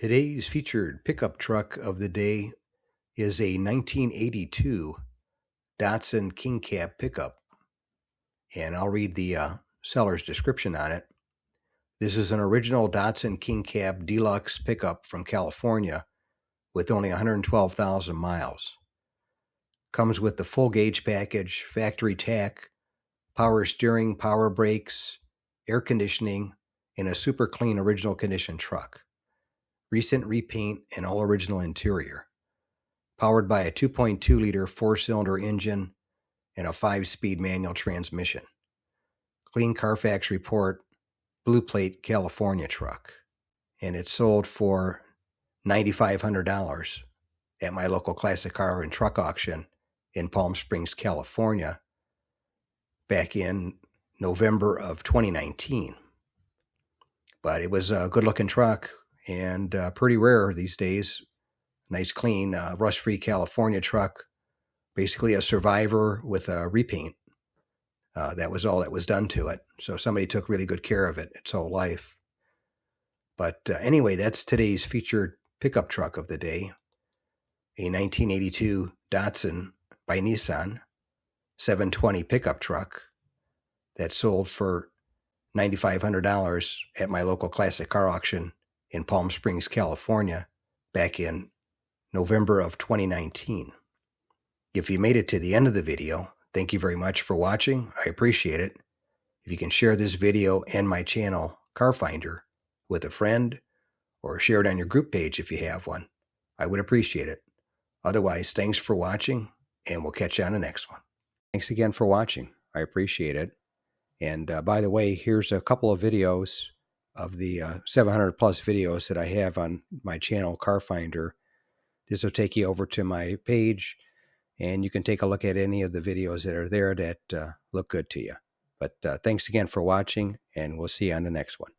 Today's featured pickup truck of the day is a 1982 Datsun King Cab pickup, and I'll read the seller's description on it. This is an original Datsun King Cab Deluxe pickup from California with only 112,000 miles. Comes with the full gauge package, factory tack, power steering, power brakes, air conditioning, and a super clean original condition truck. Recent repaint and all original interior. Powered by a 2.2-liter four-cylinder engine and a 5-speed manual transmission. Clean Carfax report, blue plate California truck. And it's sold for $9,500 at my local classic car and truck auction in Palm Springs, California, back in November of 2019. But it was a good-looking truck and pretty rare these days. Nice, clean, rust-free California truck. Basically a survivor with a repaint. That was all that was done to it. So somebody took really good care of it its whole life. But anyway, that's today's featured pickup truck of the day. A 1982 Datsun by Nissan 720 pickup truck that sold for $9,500 at my local classic car auction in Palm Springs, California, back in November of 2019. If you made it to the end of the video, thank you very much for watching. I appreciate it. If you can share this video and my channel, Car Finder, with a friend, or share it on your group page if you have one, I would appreciate it. Otherwise, thanks for watching, and we'll catch you on the next one. Thanks again for watching. I appreciate it. And by the way, here's a couple of videos of the 700 plus videos that I have on my channel, Car Finder. This will take you over to my page, and you can take a look at any of the videos that are there that look good to you. But thanks again for watching, and we'll see you on the next one.